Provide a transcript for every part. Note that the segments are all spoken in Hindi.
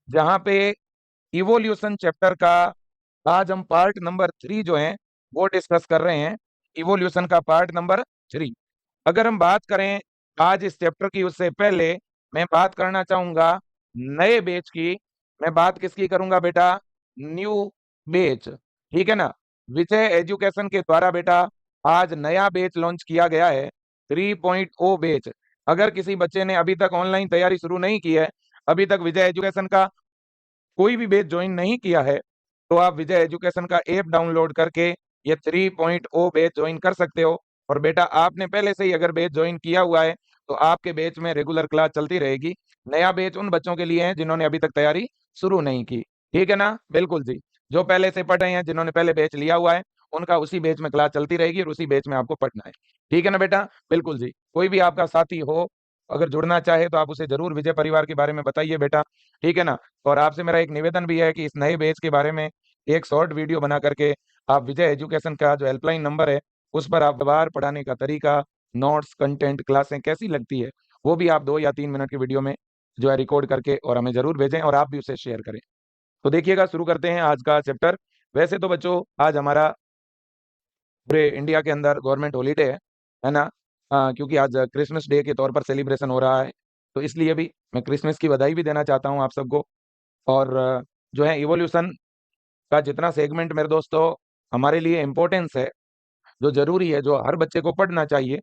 जहां पे इवोल्यूशन चैप्टर का आज हम पार्ट नंबर 3 जो है वो डिस्कस कर रहे हैं। इवोल्यूशन का पार्ट नंबर 3। अगर हम बात करें आज इस चैप्टर की, उससे पहले मैं बात करना चाहूंगा नए बैच की। मैं बात किसकी करूंगा बेटा? न्यू बैच, ठीक है ना। विजय एजुकेशन के द्वारा बेटा आज नया बैच लॉन्च किया गया है, 3.0 बैच। अगर किसी बच्चे ने अभी तक ऑनलाइन तैयारी शुरू नहीं की है, अभी तक विजय एजुकेशन का कोई भी बैच ज्वाइन नहीं किया है, तो आप विजय एजुकेशन का ऐप डाउनलोड करके ये 3.0 बैच ज्वाइन कर सकते हो। और बेटा आपने पहले से ही अगर बैच ज्वाइन किया हुआ है तो आपके बैच में रेगुलर क्लास चलती रहेगी। नया बैच उन बच्चों के लिए है जिन्होंने अभी तक तैयारी शुरू नहीं की, ठीक है ना। बिल्कुल जी, जो पहले से पढ़ रहे हैं, जिन्होंने पहले बैच लिया हुआ है, उनका उसी बैच में क्लास चलती रहेगी और उसी बैच में आपको पढ़ना है, ठीक है ना बेटा। बिल्कुल जी, कोई भी आपका साथी हो अगर जुड़ना चाहे तो आप उसे जरूर विजय परिवार के बारे में बताइए बेटा, ठीक है ना। और आपसे मेरा एक निवेदन भी है कि इस नए बैच के बारे में एक शॉर्ट वीडियो बना करके आप विजय एजुकेशन का जो हेल्पलाइन नंबर है उस पर आप व्यवहार, पढ़ाने का तरीका, नोट्स, कंटेंट, क्लासें कैसी लगती है वो भी आप 2 या 3 मिनट की वीडियो में जो है रिकॉर्ड करके और हमें जरूर भेजें और आप भी उसे शेयर करें। तो देखिएगा, शुरू करते हैं आज का चैप्टर। वैसे तो बच्चों आज हमारा पूरे इंडिया के अंदर गवर्नमेंट हॉलीडे है ना। क्योंकि आज क्रिसमस डे के तौर पर सेलिब्रेशन हो रहा है, तो इसलिए भी मैं क्रिसमस की बधाई भी देना चाहता हूँ आप सबको। और जो है इवोल्यूशन का जितना सेगमेंट मेरे दोस्तों हमारे लिए इम्पोर्टेंस है, जो जरूरी है, जो हर बच्चे को पढ़ना चाहिए,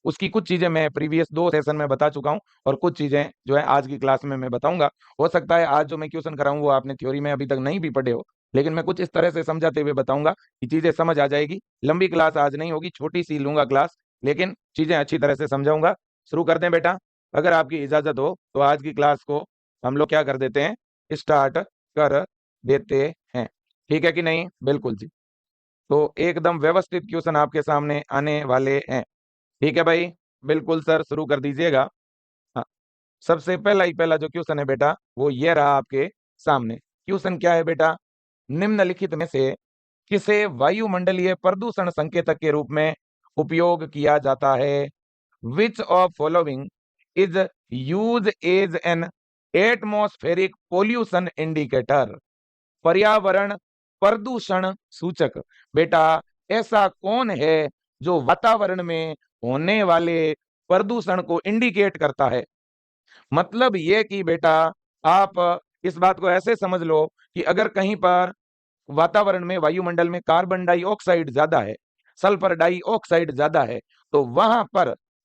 उसकी कुछ चीजें मैं प्रीवियस 2 सेशन में बता चुका हूं और कुछ चीजें जो है आज की क्लास में मैं बताऊंगा। हो सकता है आज जो मैं क्वेश्चन कराऊं वो आपने थ्योरी में अभी तक नहीं भी पढ़े हो, लेकिन मैं कुछ इस तरह से समझाते हुए बताऊंगा कि चीजें समझ आ जाएगी। लंबी क्लास आज नहीं होगी, छोटी सी लूंगा क्लास, लेकिन चीजें अच्छी तरह से समझाऊंगा। शुरू करते हैं बेटा, अगर आपकी इजाजत हो तो आज की क्लास को हम लोग क्या कर देते हैं, स्टार्ट कर देते हैं, ठीक है कि नहीं? बिल्कुल जी। तो एकदम व्यवस्थित क्वेश्चन आपके सामने आने वाले हैं, ठीक है भाई। बिल्कुल सर, शुरू कर दीजिएगा। हाँ, सबसे पहला ही पहला जो क्वेश्चन है बेटा वो ये रहा आपके सामने। क्वेश्चन क्या है बेटा? निम्नलिखित में से किसे वायुमंडलीय प्रदूषण संकेतक के रूप में उपयोग किया जाता है? Which of following is use as an atmospheric pollution indicator? पर्यावरण प्रदूषण सूचक। बेटा ऐसा कौन है जो वातावरण में होने वाले प्रदूषण को इंडिकेट करता है? मतलब ये कि बेटा आप इस बात को ऐसे समझ लो कि अगर कहीं पर वातावरण में, वायुमंडल में कार्बन डाइऑक्साइड ज्यादा है, सल्फर डाइऑक्साइड ज्यादा है, तो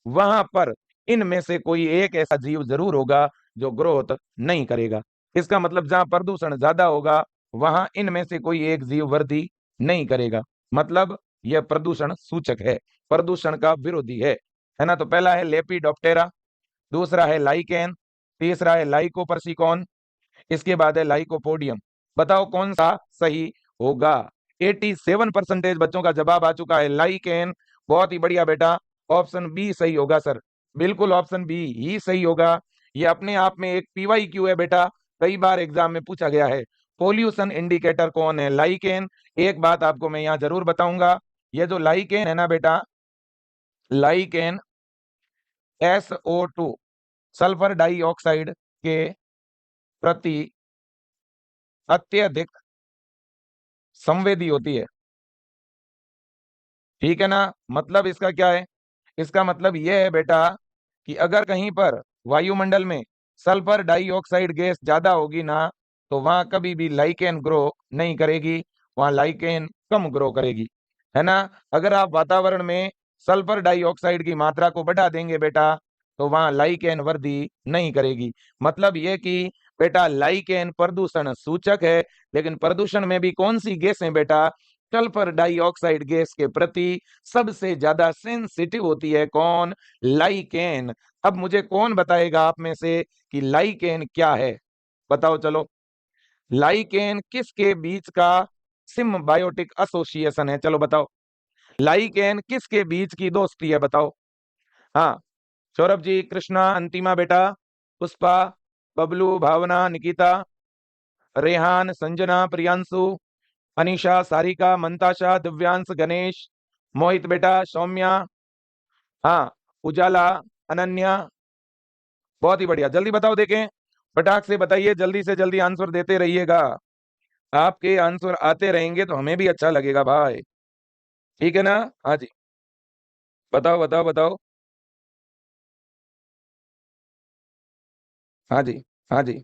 वहां पर इनमें से कोई एक ऐसा जीव जरूर होगा जो ग्रोथ नहीं करेगा। इसका मतलब जहां प्रदूषण ज्यादा होगा वहां इनमें से कोई एक जीव वृद्धि नहीं करेगा। मतलब यह प्रदूषण सूचक है, प्रदूषण का विरोधी है ना। तो पहला है लेपिडोप्टेरा, दूसरा है लाइकेन, तीसरा है लाइकोपर्सिकॉन, इसके बाद है लाइकोपोडियम। बताओ कौन सा सही होगा? 87% बच्चों का जवाब आ चुका है लाइकेन। बहुत ही बढ़िया बेटा, ऑप्शन बी सही होगा सर, बिल्कुल ऑप्शन बी ही सही होगा। ये अपने आप में एक PYQ है बेटा, कई बार एग्जाम में पूछा गया है। पोल्यूशन इंडिकेटर कौन है? लाइकेन। एक बात आपको मैं यहाँ जरूर बताऊंगा, ये जो लाइकेन है ना बेटा, लाइकेन SO2 सल्फर डाइऑक्साइड के प्रति अत्यधिक संवेदी होती है, ठीक है ना। मतलब इसका क्या है? इसका मतलब यह है बेटा कि अगर कहीं पर वायुमंडल में सल्फर डाइऑक्साइड गैस ज्यादा होगी ना, तो वहां कभी भी लाइकेन ग्रो नहीं करेगी, वहां लाइकेन कम ग्रो करेगी, है ना। अगर आप वातावरण में सल्फर डाइऑक्साइड की मात्रा को बढ़ा देंगे बेटा, तो वहां लाइकेन वृद्धि नहीं करेगी। मतलब यह कि बेटा लाइकेन प्रदूषण सूचक है, लेकिन प्रदूषण में भी कौन सी गैस है बेटा? सल्फर डाइऑक्साइड गैस के प्रति सबसे ज्यादा सेंसिटिव होती है कौन? लाइकेन। अब मुझे कौन बताएगा आप में से कि लाइकेन क्या है? बताओ चलो, लाइकेन किसके बीच का सिम्बायोटिक एसोसिएशन है? चलो बताओ, लाइकेन किसके बीच की दोस्ती है? बताओ। हाँ, सौरभ जी, कृष्णा, अंतिमा बेटा, पुष्पा, बबलू, भावना, निकिता, रेहान, संजना, प्रियांशु, अनीशा, सारिका, मंताशा, दिव्यांश, गणेश, मोहित बेटा, सौम्या, हाँ, उजाला, अनन्या। बहुत ही बढ़िया, जल्दी बताओ देखें। फटाक से बताइए, जल्दी से जल्दी आंसर देते रहिएगा। आपके आंसर आते रहेंगे तो हमें भी अच्छा लगेगा भाई। ठीक है ना? हाँ जी, बताओ बताओ बताओ। हाँ जी, हाँ जी।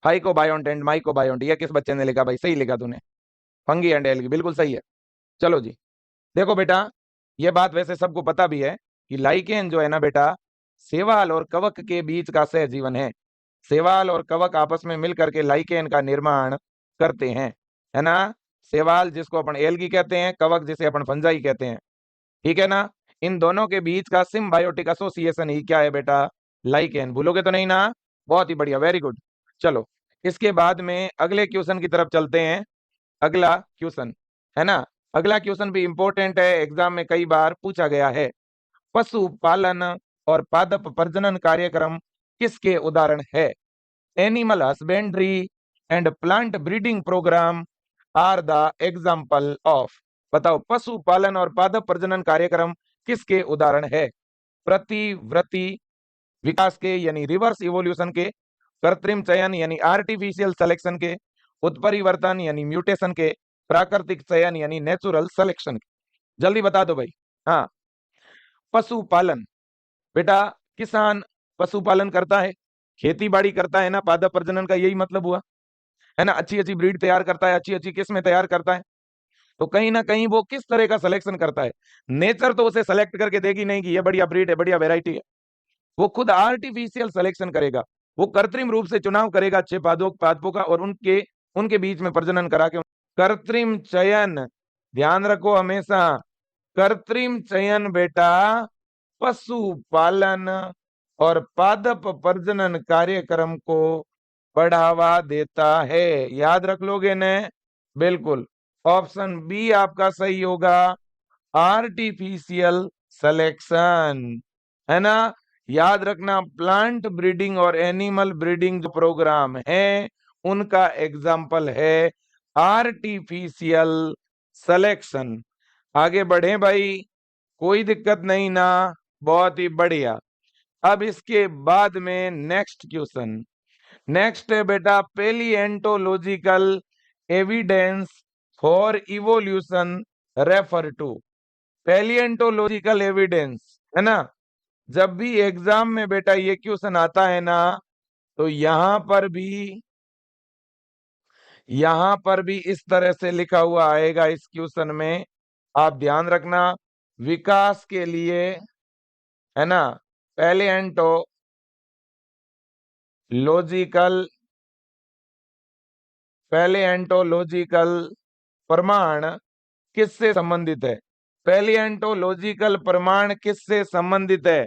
हाइकोबायोन्ट एंड माइकोबायोन्ट, ये किस बच्चे ने लिखा भाई? सही लिखा तूने। फंगी एंड एल्गी, बिल्कुल सही है। चलो जी, देखो बेटा, ये बात वैसे सबको पता भी है कि लाइकेन जो है ना बेटा, शैवाल और कवक के बीच का सहजीवन है। शैवाल और कवक आपस में मिलकर के लाइकेन का निर्माण करते हैं, है ना? शैवाल जिसको अपन एल्गी कहते हैं, कवक जिसे अपन फंजाई कहते हैं। ठीक है ना? इन दोनों के बीच का सिम्बायोटिक एसोसिएशन ही क्या है बेटा? लाइकेन। भूलोगे तो नहीं ना? बहुत ही बढ़िया, वेरी गुड। चलो, इसके बाद में अगले क्वेश्चन की तरफ चलते हैं। अगला क्वेश्चन, है ना? अगला क्वेश्चन भी इंपॉर्टेंट है, एग्जाम में कई बार पूछा गया है। पशु पालन और पादप प्रजनन कार्यक्रम किसके उदाहरण है? Animal husbandry and plant breeding program are the example of. बताओ, पशु पालन और पादप प्रजनन कार्यक्रम किसके उदाहरण है? प्रतिवृत्ति विकास के यानी रिवर्स इवोल्यूशन के, कृत्रिम चयन यानी आर्टिफिशियल सिलेक्शन के, उत्परिवर्तन यानी म्यूटेशन के, प्राकृतिक चयन यानी नेचुरल सिलेक्शन के। जल्दी बता दो भाई। हाँ, पशुपालन बेटा, किसान पशुपालन करता है, खेती बाड़ी करता है ना, पादप प्रजनन का यही मतलब हुआ, है ना? अच्छी अच्छी ब्रीड तैयार करता है, अच्छी अच्छी किस्में तैयार करता है। तो कहीं ना कहीं वो किस तरह का सिलेक्शन करता है? नेचर तो उसे सेलेक्ट करके देगी नहीं कि ये बढ़िया ब्रीड है, बढ़िया वेराइटी है। वो खुद आर्टिफिशियल सिलेक्शन करेगा। वो कृत्रिम रूप से चुनाव करेगा अच्छे पादपों का, और उनके उनके बीच में प्रजनन करा के कृत्रिम चयन, ध्यान रखो हमेशा, कृत्रिम चयन बेटा पशुपालन और पादप प्रजनन कार्यक्रम को बढ़ावा देता है। याद रख लोगे ने? बिल्कुल, ऑप्शन बी आपका सही होगा, आर्टिफिशियल सिलेक्शन, है ना? याद रखना, प्लांट ब्रीडिंग और एनिमल ब्रीडिंग जो प्रोग्राम है उनका एग्जाम्पल है आर्टिफिशियल सिलेक्शन। आगे बढ़े भाई, कोई दिक्कत नहीं ना? बहुत ही बढ़िया। अब इसके बाद में नेक्स्ट क्वेश्चन, नेक्स्ट है बेटा, paleontological evidence for evolution refer to. Paleontological evidence, है ना? जब भी एग्जाम में बेटा ये क्वेश्चन आता है ना, तो यहां पर भी इस तरह से लिखा हुआ आएगा इस क्वेश्चन में। आप ध्यान रखना, विकास के लिए, है ना, पैलिएंटोलॉजिकल पैलिएंटोलॉजिकल प्रमाण किससे संबंधित है? पैलिएंटोलॉजिकल प्रमाण किससे संबंधित है?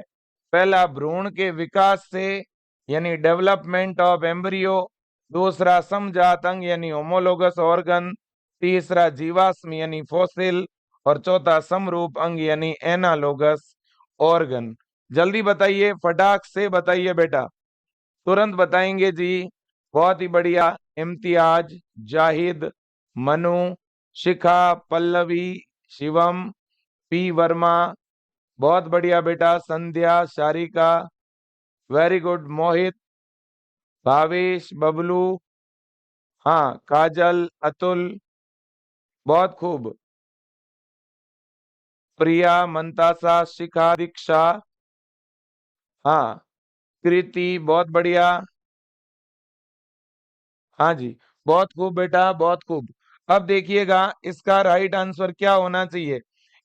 पहला, भ्रूण के विकास से यानी डेवलपमेंट ऑफ एम्ब्रियो। दूसरा, समजात अंग यानी होमोलोगस ऑर्गन। तीसरा, जीवाश्म यानी फॉसिल। और चौथा, समरूप अंग यानी एनालोगस ऑर्गन। जल्दी बताइए, फटाक से बताइए बेटा, तुरंत बताएंगे जी। बहुत ही बढ़िया, इम्तियाज, जाहिद, मनु, शिखा, पल्लवी, शिवम, पी वर्मा, बहुत बढ़िया बेटा, संध्या, शारिका, वेरी गुड, मोहित, भावेश, बबलू, हाँ, काजल, अतुल, बहुत खूब, प्रिया, मंतासा, शिखा, दीक्षा, हाँ, कृति, बहुत बढ़िया, हाँ जी, बहुत खूब बेटा, बहुत खूब। अब देखिएगा इसका राइट आंसर क्या होना चाहिए।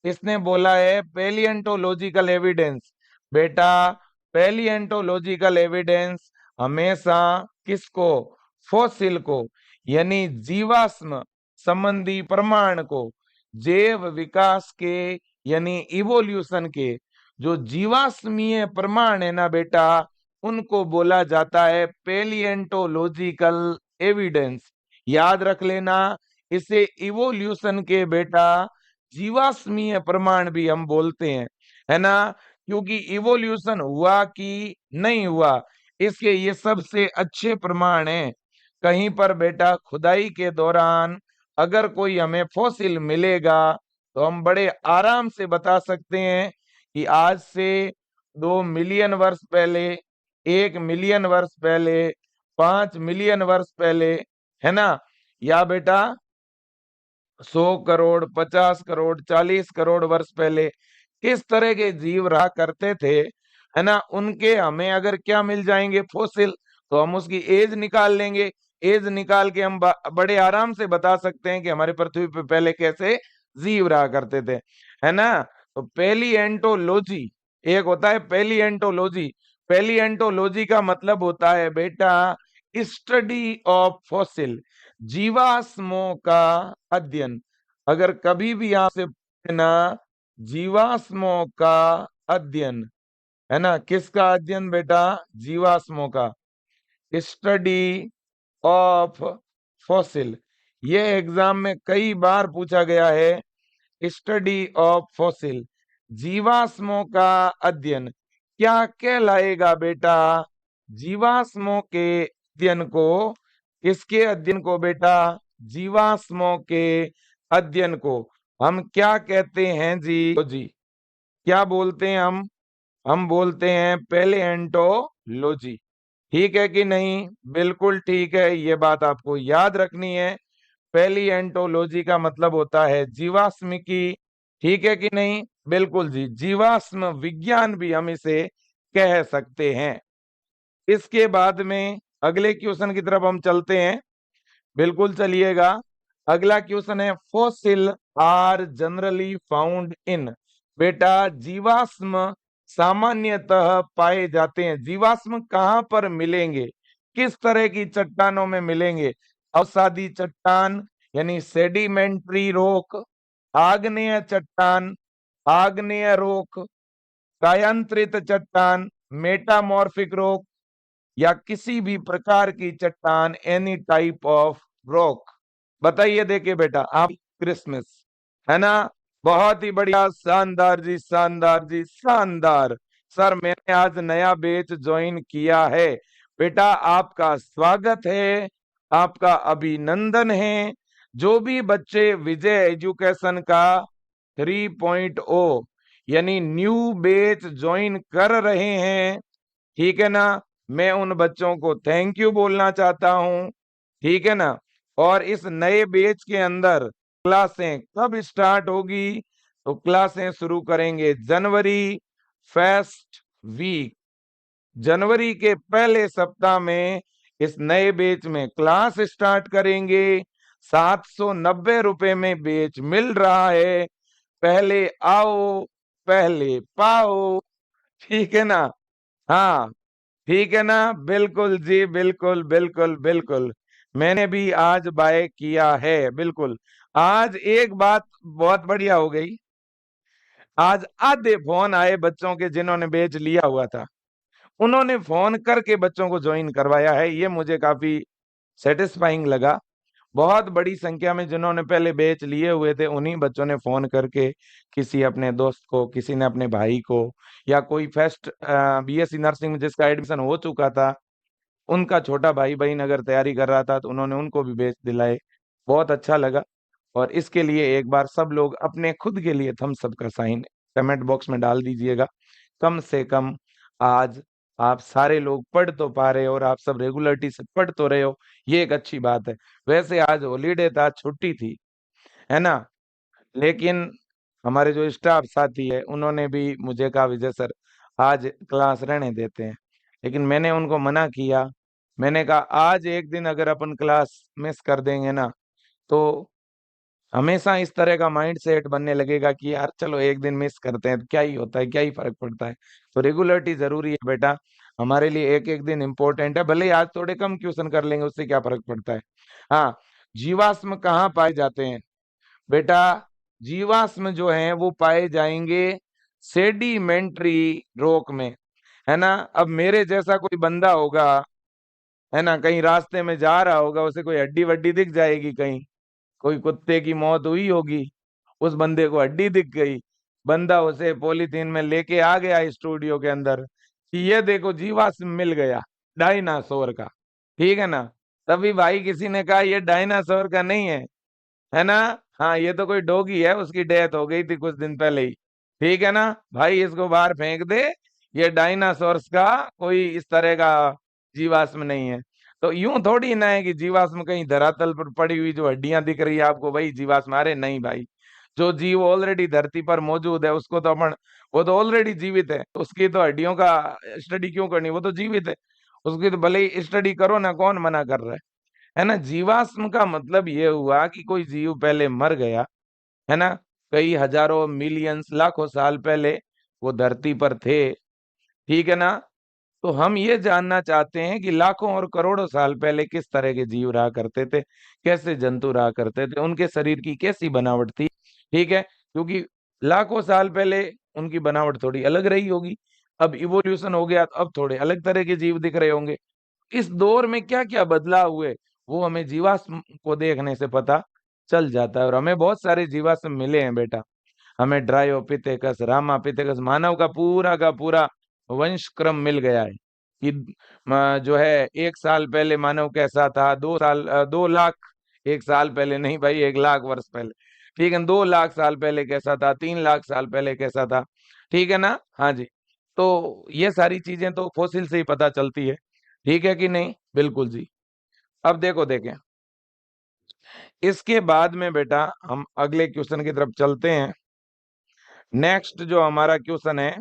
इसने बोला है पेलिएंटोलॉजिकल एविडेंस। बेटा, पेलिएंटोलॉजिकल एविडेंस हमेशा किसको? फॉसिल को, यानी जीवाश्म संबंधी प्रमाण को, जैव विकास के यानी इवोल्यूशन के जो जीवाश्मीय प्रमाण है ना बेटा, उनको बोला जाता है पेलिएंटोलॉजिकल एविडेंस। याद रख लेना, इसे इवोल्यूशन के बेटा जीवाश्मीय प्रमाण भी हम बोलते हैं, है ना? क्योंकि इवोल्यूशन हुआ कि नहीं हुआ, इसके ये सबसे अच्छे प्रमाण हैं। कहीं पर बेटा खुदाई के दौरान अगर कोई हमें फॉसिल मिलेगा तो हम बड़े आराम से बता सकते हैं कि आज से 2 मिलियन वर्ष पहले, 1 मिलियन वर्ष पहले, 5 मिलियन वर्ष पहले, है ना, या बेटा 100 करोड़, 50 करोड़, 40 करोड़ वर्ष पहले किस तरह के जीव रहा करते थे, है ना, उनके हमें अगर क्या मिल जाएंगे, फोसिल, तो हम उसकी एज निकाल लेंगे। एज निकाल के हम बड़े आराम से बता सकते हैं कि हमारे पृथ्वी पे पहले कैसे जीव रहा करते थे, है ना। तो पहली एंटोलॉजी, एक होता है पहली एंटोलॉजी। पहली एंटोलॉजी का मतलब होता है बेटा स्टडी ऑफ फॉसिल, जीवाश्मों का अध्ययन। अगर कभी भी आपसे पूछना जीवाश्मों का अध्ययन, है ना, किसका अध्ययन बेटा, जीवाश्मों का, स्टडी ऑफ फॉसिल, ये एग्जाम में कई बार पूछा गया है। स्टडी ऑफ फॉसिल, जीवाश्मों का अध्ययन क्या कहलाएगा बेटा, जीवाश्मों के अध्ययन को, किसके अध्ययन को बेटा, जीवाश्मों के अध्ययन को हम क्या कहते हैं जी क्या बोलते हैं हम बोलते हैं पैलियोंटोलॉजी। ठीक है कि नहीं, बिल्कुल ठीक है, ये बात आपको याद रखनी है। पैलियोंटोलॉजी का मतलब होता है जीवाश्मिकी। ठीक है कि नहीं, बिल्कुल जी, जीवाश्म विज्ञान भी हम इसे कह सकते हैं। इसके बाद में अगले क्वेश्चन की तरफ हम चलते हैं, बिल्कुल चलिएगा। अगला क्वेश्चन है fossil are generally found in, बेटा जीवाश्म सामान्यतः पाए जाते हैं, जीवाश्म कहाँ पर मिलेंगे, किस तरह की चट्टानों में मिलेंगे, अवसादी चट्टान यानी सेडिमेंट्री रॉक, आग्नेय चट्टान, आग्नेय रॉक, कायांतरित चट्टान, मेटामॉर्फिक रॉक, या किसी भी प्रकार की चट्टान, एनी टाइप ऑफ रॉक। बताइए, देखिए बेटा आप, क्रिसमस, है ना, बहुत ही बढ़िया, शानदार जी, शानदार जी, शानदार। सर मैंने आज नया बैच ज्वाइन किया है, बेटा आपका स्वागत है, आपका अभिनंदन है। जो भी बच्चे विजय एजुकेशन का 3.0 यानी न्यू बैच ज्वाइन कर रहे हैं, ठीक है ना, मैं उन बच्चों को थैंक यू बोलना चाहता हूं, ठीक है ना। और इस नए बैच के अंदर क्लासें कब स्टार्ट होगी, तो क्लासें शुरू करेंगे जनवरी फर्स्ट वीक, जनवरी के पहले सप्ताह में इस नए बैच में क्लास स्टार्ट करेंगे। 790 में बैच मिल रहा है, पहले आओ पहले पाओ, ठीक है ना। हाँ ठीक है ना, बिल्कुल जी, बिल्कुल बिल्कुल बिल्कुल, मैंने भी आज बाय किया है, बिल्कुल। आज एक बात बहुत बढ़िया हो गई, आज आधे फोन आए बच्चों के जिन्होंने बैच लिया हुआ था, उन्होंने फोन करके बच्चों को ज्वाइन करवाया है, ये मुझे काफी सेटिस्फाइंग लगा। बहुत बड़ी संख्या में जिन्होंने पहले बैच लिए हुए थे, उन्हीं बच्चों ने फोन करके किसी अपने दोस्त को, किसी ने अपने भाई को, या कोई फर्स्ट बीएससी नर्सिंग में जिसका एडमिशन हो चुका था, उनका छोटा भाई बहन अगर तैयारी कर रहा था तो उन्होंने उनको भी बैच दिलाए, बहुत अच्छा लगा। और इसके लिए एक बार सब लोग अपने खुद के लिए थम्स अप का साइन कमेंट बॉक्स में डाल दीजिएगा। कम से कम आज आप सारे लोग पढ़ तो पा रहे हो और आप सब रेगुलरिटी से पढ़ तो रहे हो, ये एक अच्छी बात है। वैसे आज हॉलीडे था, छुट्टी थी, है ना, लेकिन हमारे जो स्टाफ साथी है उन्होंने भी मुझे कहा विजय सर आज क्लास रहने देते हैं, लेकिन मैंने उनको मना किया। मैंने कहा आज एक दिन अगर अपन क्लास मिस कर देंगे ना, तो हमेशा इस तरह का माइंड सेट बनने लगेगा कि यार चलो एक दिन मिस करते हैं, क्या ही होता है, क्या ही फर्क पड़ता है। तो रेगुलरिटी जरूरी है बेटा, हमारे लिए एक एक दिन इंपॉर्टेंट है, भले ही आज थोड़े कम क्वेश्चन कर लेंगे, उससे क्या फर्क पड़ता है। हाँ, जीवाश्म कहाँ पाए जाते हैं बेटा, जीवाश्म जो हैं वो पाए जाएंगे सेडिमेंट्री रॉक में, है ना। अब मेरे जैसा कोई बंदा होगा, है ना, कहीं रास्ते में जा रहा होगा, उसे कोई हड्डी वड्डी दिख जाएगी, कहीं कोई कुत्ते की मौत हुई होगी, उस बंदे को हड्डी दिख गई, बंदा उसे पॉलीथीन में लेके आ गया स्टूडियो के अंदर कि ये देखो जीवाश्म मिल गया डायनासोर का, ठीक है ना। तभी भाई किसी ने कहा ये डायनासोर का नहीं है, है ना, हाँ, ये तो कोई डॉगी है, उसकी डेथ हो गई थी कुछ दिन पहले ही। ठीक है ना भाई, इसको बाहर फेंक दे। ये डायनासोर्स का कोई इस तरह का जीवाश्म नहीं है। तो यूं थोड़ी ना है कि जीवाश्म कहीं धरातल पर पड़ी हुई जो हड्डियां दिख रही है आपको वही जीवाश्म, अरे नहीं भाई। जो जीव ऑलरेडी धरती पर मौजूद है उसको तो अपन, वो तो ऑलरेडी जीवित है, तो उसकी तो हड्डियों का स्टडी क्यों करनी, वो तो जीवित है। उसकी तो भले ही स्टडी करो ना, कौन मना कर रहा है ना। जीवाश्म का मतलब ये हुआ कि कोई जीव पहले मर गया, है ना, कई हजारों मिलियंस लाखों साल पहले वो धरती पर थे। ठीक है ना। तो हम ये जानना चाहते हैं कि लाखों और करोड़ों साल पहले किस तरह के जीव रहा करते थे, कैसे जंतु रहा करते थे, उनके शरीर की कैसी बनावट थी। ठीक है, क्योंकि लाखों साल पहले उनकी बनावट थोड़ी अलग रही होगी। अब इवोल्यूशन हो गया तो अब थोड़े अलग तरह के जीव दिख रहे होंगे। इस दौर में क्या क्या बदलाव हुए वो हमें जीवाश्म को देखने से पता चल जाता है। और हमें बहुत सारे जीवाश्म मिले हैं बेटा। हमें ड्रायोपिथेकस, रामापिथेकस, मानव का पूरा वंश क्रम मिल गया है कि जो है 1 साल पहले मानव कैसा था, 2 लाख, 1 साल पहले नहीं भाई, 1 लाख वर्ष पहले। ठीक है, 2 लाख साल पहले कैसा था, 3 लाख साल पहले कैसा था। ठीक है ना। हाँ जी। तो ये सारी चीजें तो फोसिल से ही पता चलती है। ठीक है कि नहीं, बिल्कुल जी। अब देखो देखें, इसके बाद में बेटा हम अगले क्वेश्चन की तरफ चलते हैं। नेक्स्ट जो हमारा क्वेश्चन है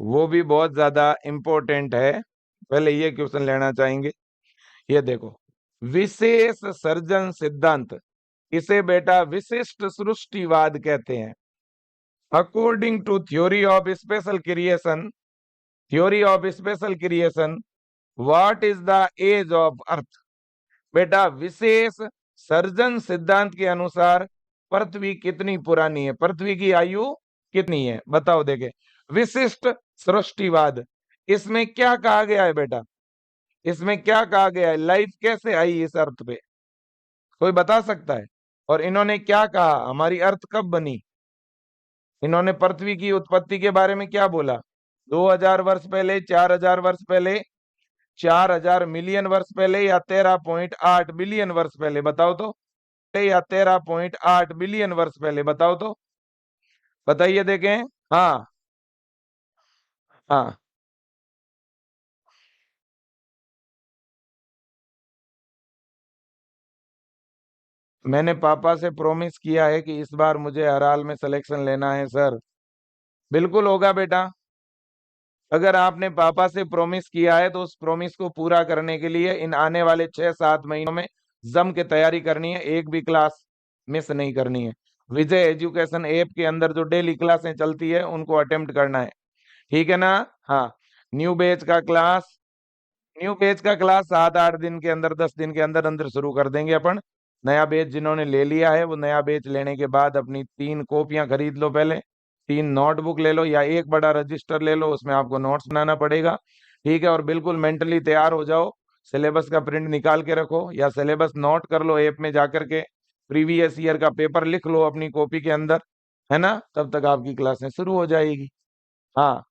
वो भी बहुत ज्यादा इंपॉर्टेंट है। पहले ये क्वेश्चन लेना चाहेंगे। ये देखो, विशेष सर्जन सिद्धांत, इसे बेटा विशिष्ट सृष्टिवाद कहते हैं। According to theory of special creation, what is the age of earth. बेटा विशेष सर्जन सिद्धांत के अनुसार पृथ्वी कितनी पुरानी है, पृथ्वी की आयु कितनी है, बताओ देखे। विशिष्ट सृष्टिवाद, इसमें क्या कहा गया है बेटा, इसमें क्या कहा गया है, लाइफ कैसे आई इस अर्थ पे, कोई बता सकता है। और इन्होंने क्या कहा, हमारी अर्थ कब बनी। इन्होंने पृथ्वी की उत्पत्ति के बारे में क्या बोला, 2000 वर्ष पहले, 4000 वर्ष पहले, 4000 मिलियन वर्ष पहले, या 13.8 बिलियन वर्ष पहले, बताओ तो। या 13.8 बिलियन वर्ष पहले, बताओ तो, बताइए देखें। हाँ हाँ। मैंने पापा से प्रॉमिस किया है कि इस बार मुझे हर हाल में सिलेक्शन लेना है सर। बिल्कुल होगा बेटा। अगर आपने पापा से प्रॉमिस किया है तो उस प्रॉमिस को पूरा करने के लिए इन आने वाले 6-7 महीनों में जम के तैयारी करनी है, एक भी क्लास मिस नहीं करनी है। विजय एजुकेशन ऐप के अंदर जो डेली क्लासें चलती है उनको अटेम्प्ट करना है। ठीक है ना। हाँ, न्यू बैच का क्लास न्यू बैच का क्लास 7-8 दिन के अंदर, 10 दिन के अंदर अंदर शुरू कर देंगे अपन। नया बैच जिन्होंने ले लिया है वो नया बैच लेने के बाद अपनी 3 कॉपियां खरीद लो पहले, 3 नोटबुक ले लो, या एक बड़ा रजिस्टर ले लो, उसमें आपको नोट्स बनाना पड़ेगा। ठीक है, और बिल्कुल मेंटली तैयार हो जाओ। सिलेबस का प्रिंट निकाल के रखो या सिलेबस नोट कर लो ऐप में जाकर के, प्रीवियस ईयर का पेपर लिख लो अपनी कॉपी के अंदर, है ना, तब तक आपकी क्लासें शुरू हो जाएगी। हाँ,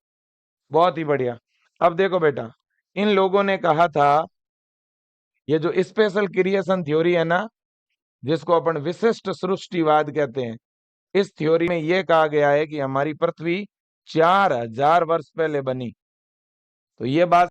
बहुत ही बढ़िया। अब देखो बेटा, इन लोगों ने कहा था, ये जो स्पेशल क्रिएशन थ्योरी है ना, जिसको अपन विशिष्ट सृष्टिवाद कहते हैं, इस थ्योरी में यह कहा गया है कि हमारी पृथ्वी 4000 वर्ष पहले बनी। तो ये बात